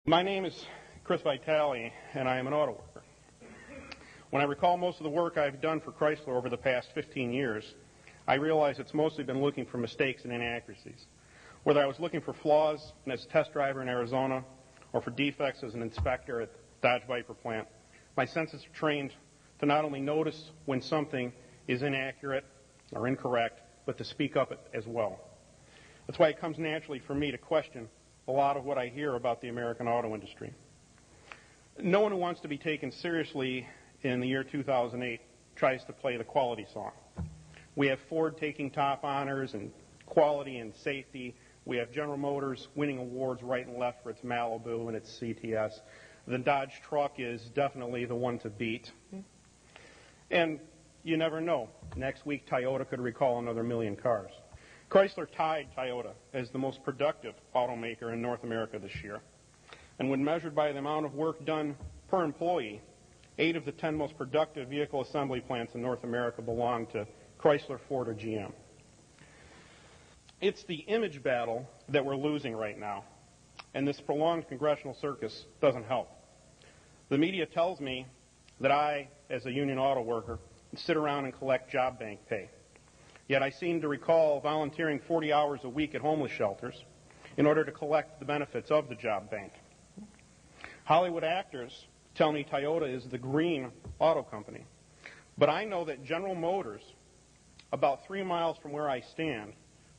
My name is Chris Vitale, and I am an auto worker. When I recall most of the work I've done for Chrysler over the past 15 years, I realize it's mostly been looking for mistakes and inaccuracies. Whether I was looking for flaws as a test driver in Arizona or for defects as an inspector at Dodge Viper plant, my senses are trained to not only notice when something is inaccurate or incorrect, but to speak up as well. That's why it comes naturally for me to question a lot of what I hear about the American auto industry. No one who wants to be taken seriously in the year 2008 tries to play the quality song. We have Ford taking top honors in quality and safety. We have General Motors winning awards right and left for its Malibu and its CTS. The Dodge truck is definitely the one to beat. And you never know. Next week, Toyota could recall another 1 million cars. Chrysler tied Toyota as the most productive automaker in North America this year. And when measured by the amount of work done per employee, 8 of the 10 most productive vehicle assembly plants in North America belong to Chrysler, Ford, or GM. It's the image battle that we're losing right now, and this prolonged congressional circus doesn't help. The media tells me that I, as a union auto worker, sit around and collect job bank pay. Yet I seem to recall volunteering 40 hours a week at homeless shelters in order to collect the benefits of the job bank. Hollywood actors tell me Toyota is the green auto company. But I know that General Motors, about 3 miles from where I stand,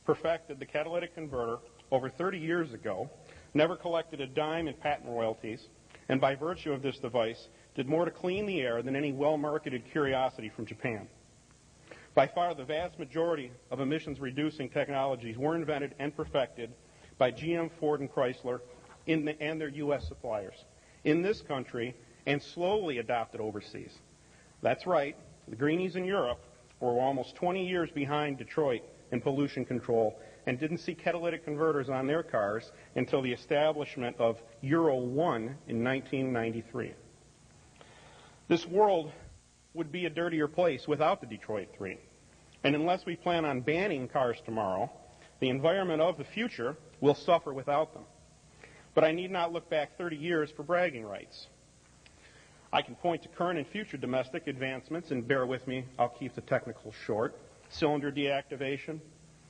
perfected the catalytic converter over 30 years ago, never collected a dime in patent royalties, and by virtue of this device, did more to clean the air than any well-marketed curiosity from Japan. By far, the vast majority of emissions-reducing technologies were invented and perfected by GM, Ford, and Chrysler and their U.S. suppliers in this country and slowly adopted overseas. That's right, the greenies in Europe were almost 20 years behind Detroit in pollution control and didn't see catalytic converters on their cars until the establishment of Euro 1 in 1993. This world would be a dirtier place without the Detroit 3. And unless we plan on banning cars tomorrow, the environment of the future will suffer without them. But I need not look back 30 years for bragging rights. I can point to current and future domestic advancements, and bear with me, I'll keep the technical short. Cylinder deactivation,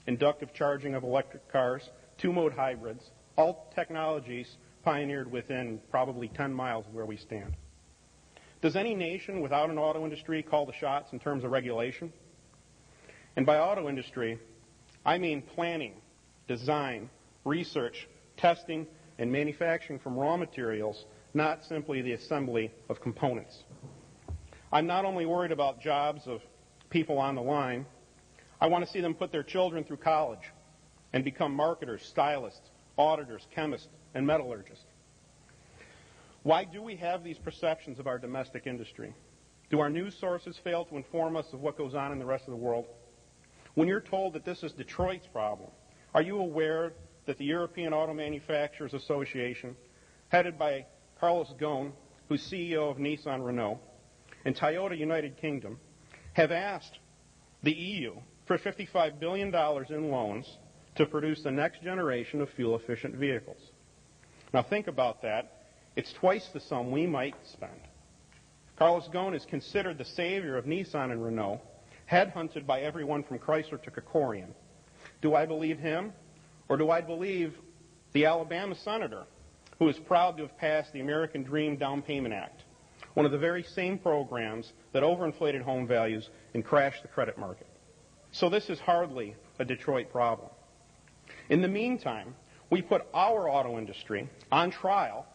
inductive charging of electric cars, two-mode hybrids, all technologies pioneered within probably 10 miles of where we stand. Does any nation without an auto industry call the shots in terms of regulation? And by auto industry, I mean planning, design, research, testing, and manufacturing from raw materials, not simply the assembly of components. I'm not only worried about jobs of people on the line, I want to see them put their children through college and become marketers, stylists, auditors, chemists, and metallurgists. Why do we have these perceptions of our domestic industry? Do our news sources fail to inform us of what goes on in the rest of the world? When you're told that this is Detroit's problem, are you aware that the European Auto Manufacturers Association, headed by Carlos Ghosn, who's CEO of Nissan Renault, and Toyota United Kingdom, have asked the EU for $55 billion in loans to produce the next generation of fuel-efficient vehicles? Now think about that. It's twice the sum we might spend. Carlos Ghosn is considered the savior of Nissan and Renault, headhunted by everyone from Chrysler to Kerkorian. Do I believe him, or do I believe the Alabama senator who is proud to have passed the American Dream Down Payment Act, one of the very same programs that overinflated home values and crashed the credit market? So this is hardly a Detroit problem. In the meantime, we put our auto industry on trial,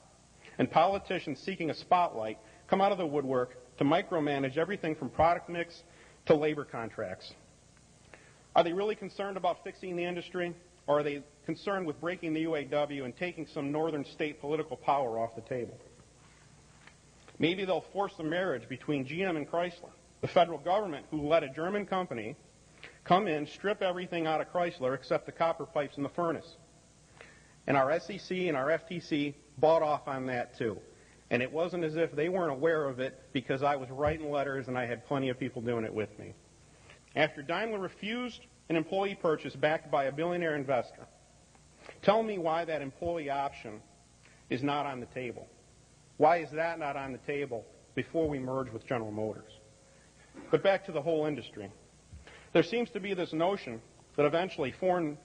and politicians seeking a spotlight come out of the woodwork to micromanage everything from product mix to labor contracts. Are they really concerned about fixing the industry, or are they concerned with breaking the UAW and taking some northern state political power off the table? Maybe they'll force a marriage between GM and Chrysler. The federal government, who let a German company come in, strip everything out of Chrysler except the copper pipes in the furnace. And our SEC and our FTC bought off on that too. And it wasn't as if they weren't aware of it, because I was writing letters and I had plenty of people doing it with me. After Daimler refused an employee purchase backed by a billionaire investor, tell me why that employee option is not on the table. Why is that not on the table before we merge with General Motors? But back to the whole industry. There seems to be this notion that eventually foreign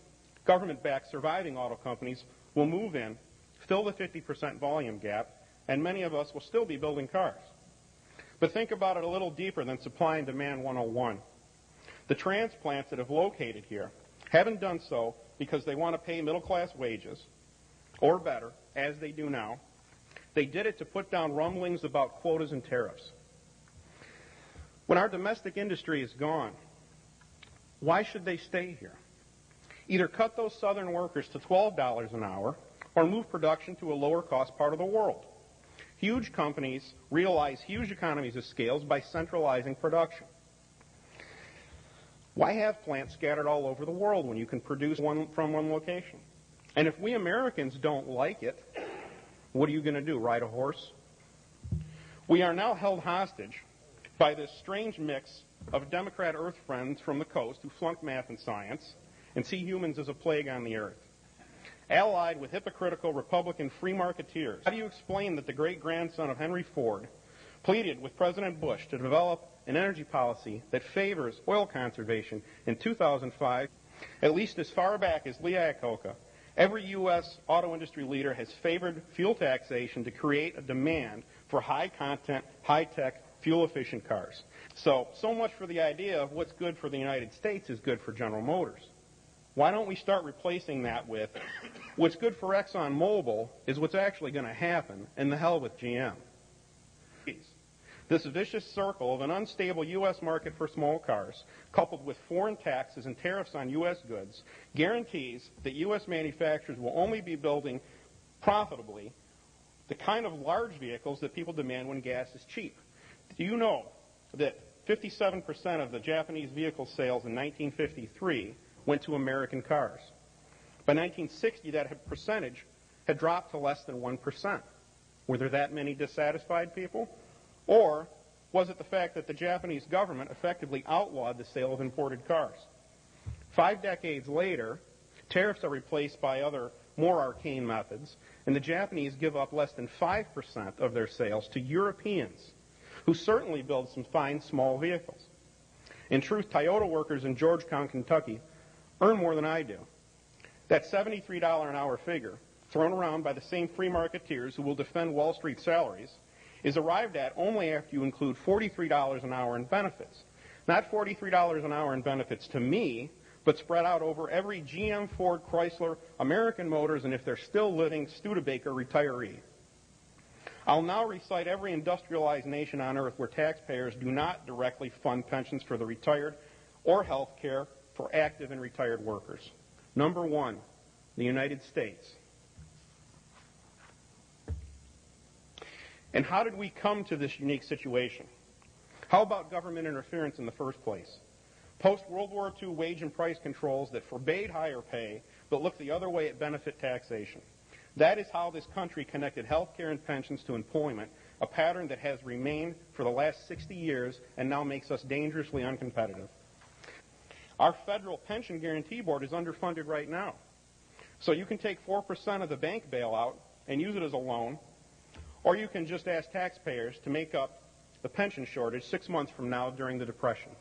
government-backed surviving auto companies will move in, fill the 50% volume gap, and many of us will still be building cars. But think about it a little deeper than supply and demand 101. The transplants that have located here haven't done so because they want to pay middle-class wages, or better, as they do now. They did it to put down rumblings about quotas and tariffs. When our domestic industry is gone, why should they stay here? Either cut those southern workers to $12 an hour or move production to a lower-cost part of the world. Huge companies realize huge economies of scale by centralizing production. Why have plants scattered all over the world when you can produce from one location? And if we Americans don't like it, what are you going to do, ride a horse? We are now held hostage by this strange mix of Democrat Earth friends from the coast who flunk math and science and see humans as a plague on the earth, allied with hypocritical Republican free marketeers. How do you explain that the great-grandson of Henry Ford pleaded with President Bush to develop an energy policy that favors oil conservation in 2005? At least as far back as Lee Iacocca, every U.S. auto industry leader has favored fuel taxation to create a demand for high-content, high-tech, fuel-efficient cars. So much for the idea of what's good for the United States is good for General Motors. Why don't we start replacing that with what's good for ExxonMobil is what's actually going to happen, and the hell with GM. This vicious circle of an unstable U.S. market for small cars, coupled with foreign taxes and tariffs on U.S. goods, guarantees that U.S. manufacturers will only be building profitably the kind of large vehicles that people demand when gas is cheap. Do you know that 57% of the Japanese vehicle sales in 1953 went to American cars? By 1960, that percentage had dropped to less than 1%. Were there that many dissatisfied people? Or was it the fact that the Japanese government effectively outlawed the sale of imported cars? 5 decades later, tariffs are replaced by other, more arcane methods, and the Japanese give up less than 5% of their sales to Europeans, who certainly build some fine small vehicles. In truth, Toyota workers in Georgetown, Kentucky, earn more than I do. That $73 an hour figure, thrown around by the same free marketeers who will defend Wall Street salaries, is arrived at only after you include $43 an hour in benefits. Not $43 an hour in benefits to me, but spread out over every GM, Ford, Chrysler, American Motors, and if they're still living, Studebaker retiree. I'll now recite every industrialized nation on earth where taxpayers do not directly fund pensions for the retired or health care for active and retired workers. Number 1, the United States. And how did we come to this unique situation? How about government interference in the first place? Post-World War II wage and price controls that forbade higher pay but looked the other way at benefit taxation. That is how this country connected health care and pensions to employment, a pattern that has remained for the last 60 years and now makes us dangerously uncompetitive. Our federal pension guarantee board is underfunded right now. So you can take 4% of the bank bailout and use it as a loan, or you can just ask taxpayers to make up the pension shortage 6 months from now during the Depression.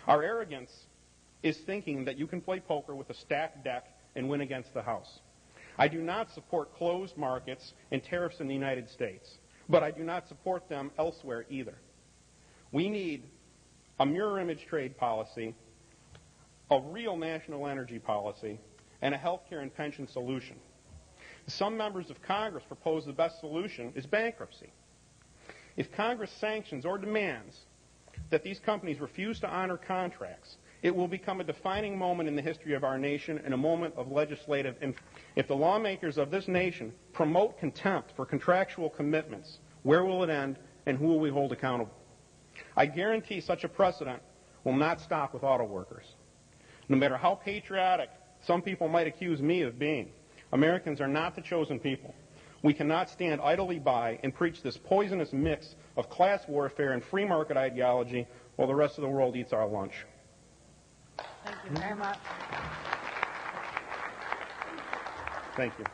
Our arrogance is thinking that you can play poker with a stacked deck and win against the House. I do not support closed markets and tariffs in the United States, but I do not support them elsewhere either. We need a mirror image trade policy, a real national energy policy, and a health care and pension solution. Some members of Congress propose the best solution is bankruptcy. If Congress sanctions or demands that these companies refuse to honor contracts, it will become a defining moment in the history of our nation and a moment of legislative influence. If the lawmakers of this nation promote contempt for contractual commitments, where will it end and who will we hold accountable? I guarantee such a precedent will not stop with auto workers. No matter how patriotic some people might accuse me of being, Americans are not the chosen people. We cannot stand idly by and preach this poisonous mix of class warfare and free market ideology while the rest of the world eats our lunch. Thank you very much. Thank you.